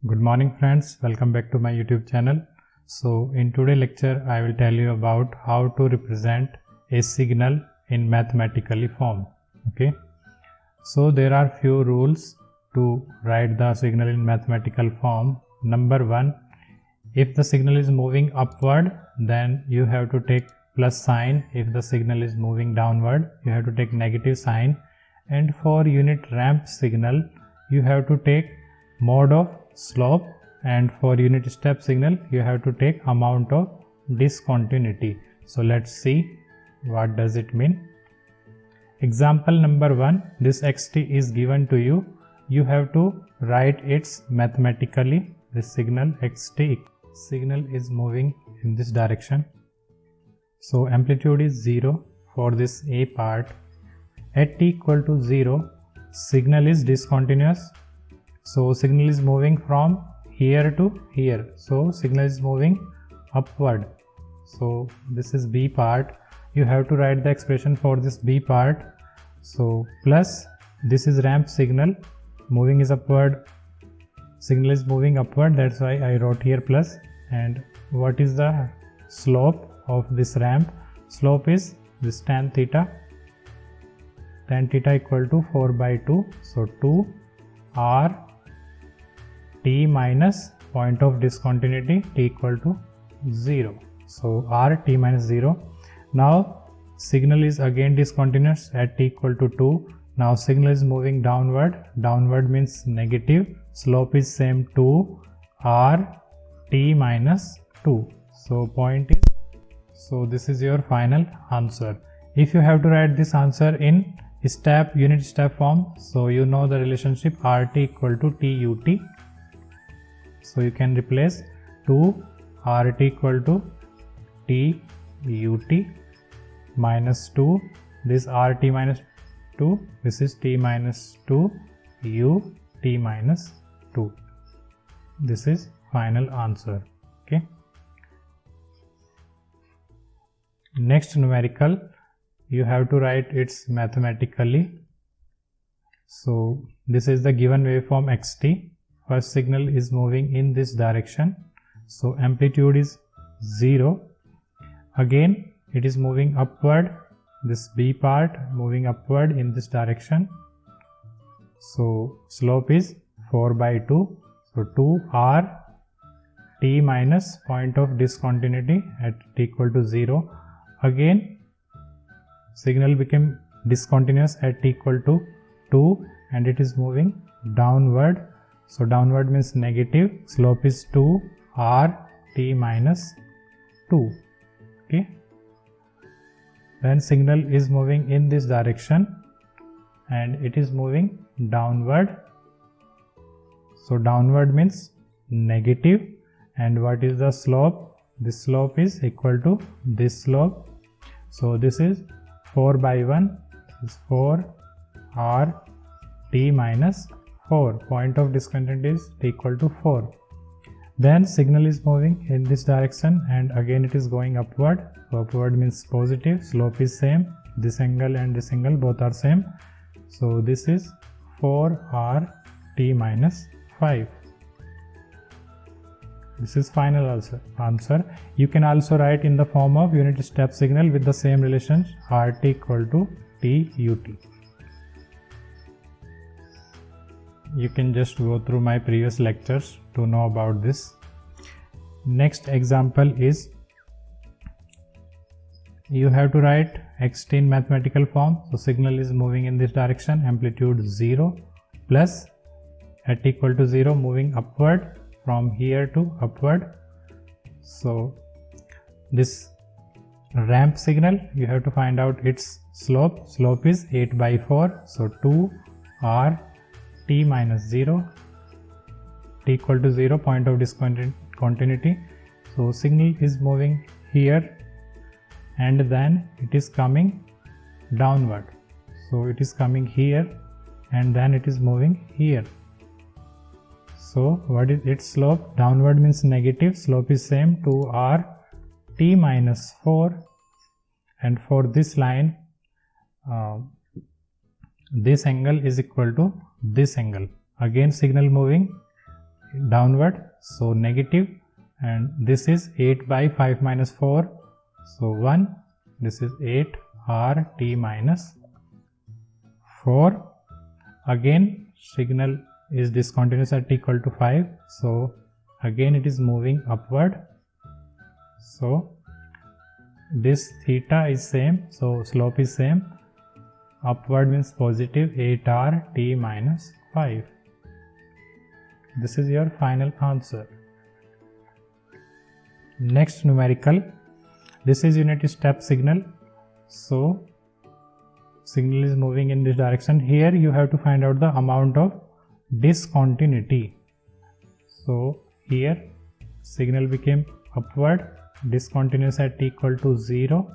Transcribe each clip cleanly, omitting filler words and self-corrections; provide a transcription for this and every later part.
Good morning friends, welcome back to my YouTube channel. So in today's lecture I will tell you about how to represent a signal in mathematical form. Okay, so there are few rules to write the signal in mathematical form. Number one, if the signal is moving upward, then you have to take plus sign. If the signal is moving downward, you have to take negative sign. And for unit ramp signal, you have to take mode of slope, and for unit step signal you have to take amount of discontinuity. So let's see what does it mean. Example number 1, this xt is given to you. You have to write its mathematically. This signal xt signal is moving in this direction, so amplitude is 0 for this a part. At t equal to 0, signal is discontinuous. So signal is moving from here to here, so signal is moving upward. So this is b part. You have to write the expression for this b part. So plus, this is ramp signal, moving is upward, signal is moving upward, that's why I wrote here plus. And what is the slope of this ramp? Slope is this tan theta equal to 4 by 2, so 2 r t minus point of discontinuity t equal to 0, so r t minus 0. Now signal is again discontinuous at t equal to 2. Now signal is moving downward, downward means negative, slope is same 2 r t minus 2, so point is, so this is your final answer. If you have to write this answer in unit step form, so you know the relationship rt equal to tut. So you can replace 2 rt equal to tut minus 2, this rt minus 2, this is t minus 2 ut minus 2. This is final answer. Okay. Next numerical, you have to write its mathematically. So this is the given waveform xt. First signal is moving in this direction, so amplitude is 0. Again it is moving upward, this b part moving upward in this direction, so slope is 4 by 2, so 2 r t minus point of discontinuity at t equal to 0. Again signal became discontinuous at t equal to 2 and it is moving downward. So downward means negative, slope is 2 r t minus 2. Okay. Then signal is moving in this direction and it is moving downward. So downward means negative, and what is the slope? This slope is equal to this slope. So this is 4 by 1, this is 4 r t minus 4, point of discontinuity is t equal to 4. Then signal is moving in this direction and again it is going upward. So upward means positive, slope is same, this angle and this angle both are same. So this is 4 r t minus 5. This is final answer. You can also write in the form of unit step signal with the same relation rt equal to tut. You can just go through my previous lectures to know about this. Next example is, you have to write xt in mathematical form. So signal is moving in this direction, amplitude 0, plus at t equal to 0 moving upward from here to upward. So this ramp signal, you have to find out its slope. Slope is 8 by 4, so 2 r t minus 0, t equal to 0, point of discontinuity. So signal is moving here and then it is coming downward. So it is coming here and then it is moving here. So what is its slope? Downward means negative, slope is same 2 r t minus 4, and for this line this angle is equal to this angle. Again signal moving downward, so negative, and this is 8 by 5 minus 4, so 1, this is 8 RT minus 4. Again signal is discontinuous at t equal to 5, so again it is moving upward, so this theta is same, so slope is same. Upward means positive 8RT minus 5. This is your final answer. Next numerical, this is unit step signal, so signal is moving in this direction. Here you have to find out the amount of discontinuity. So here signal became upward, discontinuous at t equal to 0,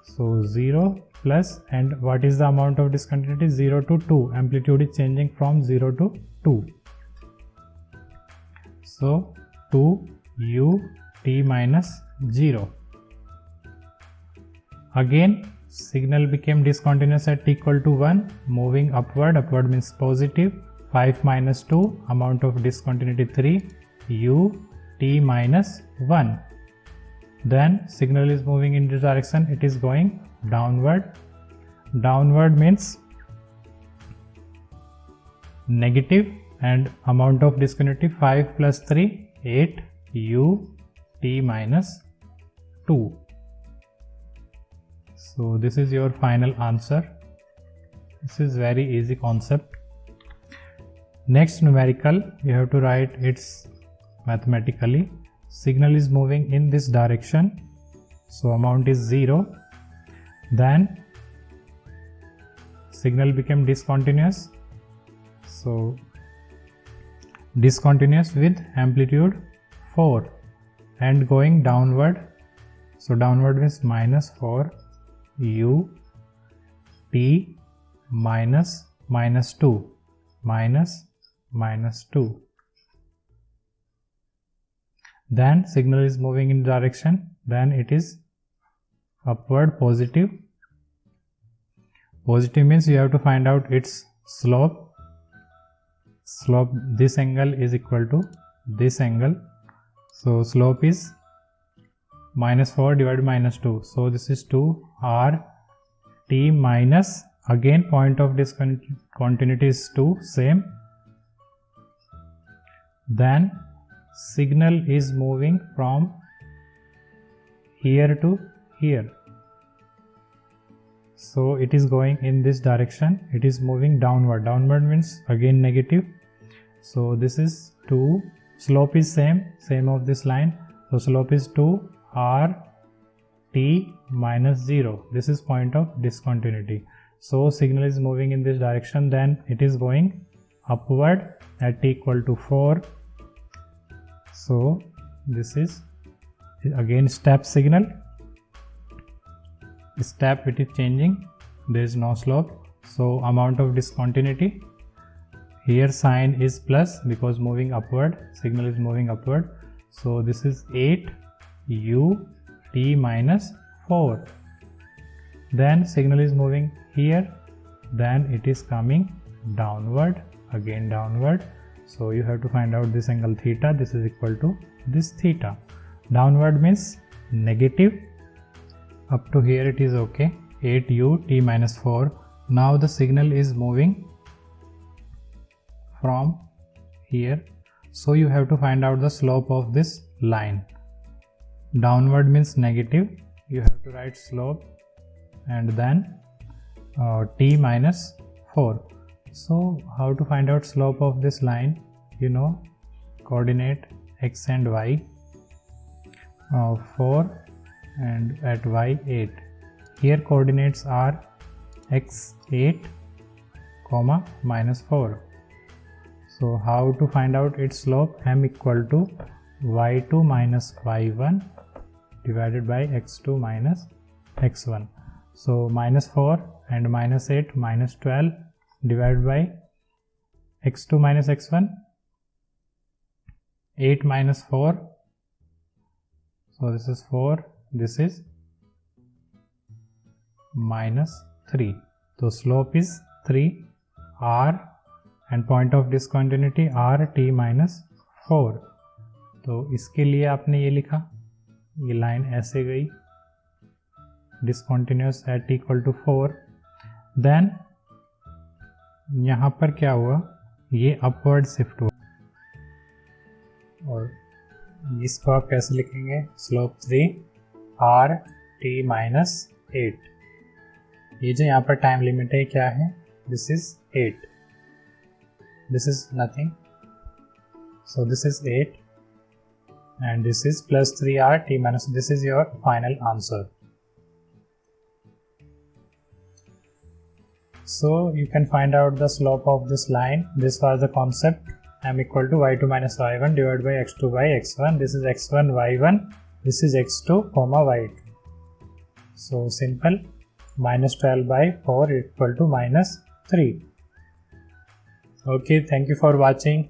so 0 plus, and what is the amount of discontinuity? 0 to 2, amplitude is changing from 0 to 2, so 2 ut minus 0. Again signal became discontinuous at t equal to 1, moving upward, upward means positive, 5 minus 2, amount of discontinuity 3 ut minus 1. Then signal is moving in this direction, it is going downward. Downward means negative, and amount of discontinuity 5 plus 3 8 ut minus 2. So this is your final answer. This is very easy concept. Next numerical, you have to write its mathematically. Signal is moving in this direction, so amount is 0. Then signal became discontinuous, so discontinuous with amplitude 4 and going downward, so downward means minus 4 ut minus 2 minus 2. Then signal is moving in direction, then it is upward positive. Positive means you have to find out its slope. Slope, this angle is equal to this angle, so slope is minus 4 divided by minus 2, so this is 2 RT minus, again point of discontinuity is 2, same. Then signal is moving from here to here, so it is going in this direction, it is moving downward. Downward means again negative, so this is 2, slope is same of this line, so slope is 2 RT minus 0, this is point of discontinuity. So signal is moving in this direction, then it is going upward at t equal to 4. So this is again step signal, step it is changing, there is no slope, so amount of discontinuity, here sign is plus because moving upward, signal is moving upward, so this is 8 ut minus 4. Then signal is moving here, then it is coming downward, again downward, so you have to find out this angle theta, this is equal to this theta. Downward means negative, up to here it is okay, 8 ut minus 4. Now the signal is moving from here, so you have to find out the slope of this line. Downward means negative, you have to write slope and then t minus 4. So how to find out slope of this line? You know, coordinate x and y, 4 and at y 8. Here coordinates are x 8 comma minus 4. So how to find out its slope? M equal to y2 minus y1 divided by x2 minus x1. So minus 4 and minus 8 minus 12 divided by x2 minus x1, 8 minus 4, so this is 4, this is minus 3. So slope is 3 r and point of discontinuity r t minus 4। तो इसके लिए आपने ये लिखा, ये line ऐसे गई discontinuous at equal to 4। Then यहाँ पर क्या हुआ, ये अपवर्ड शिफ्ट हुआ। और इसको आप कैसे लिखेंगे, स्लोप 3 r t माइनस 8। ये जो यहाँ पर टाइम लिमिट है क्या है, this is 8, this is nothing, so this is 8 and this is plus 3r t minus, this is your final answer. So you can find out the slope of this line. This was the concept, m equal to y2 minus y1 divided by x2 by x1. This is x1 y1, this is x2 comma y2. So simple, minus 12 by 4 equal to minus 3. Okay, thank you for watching.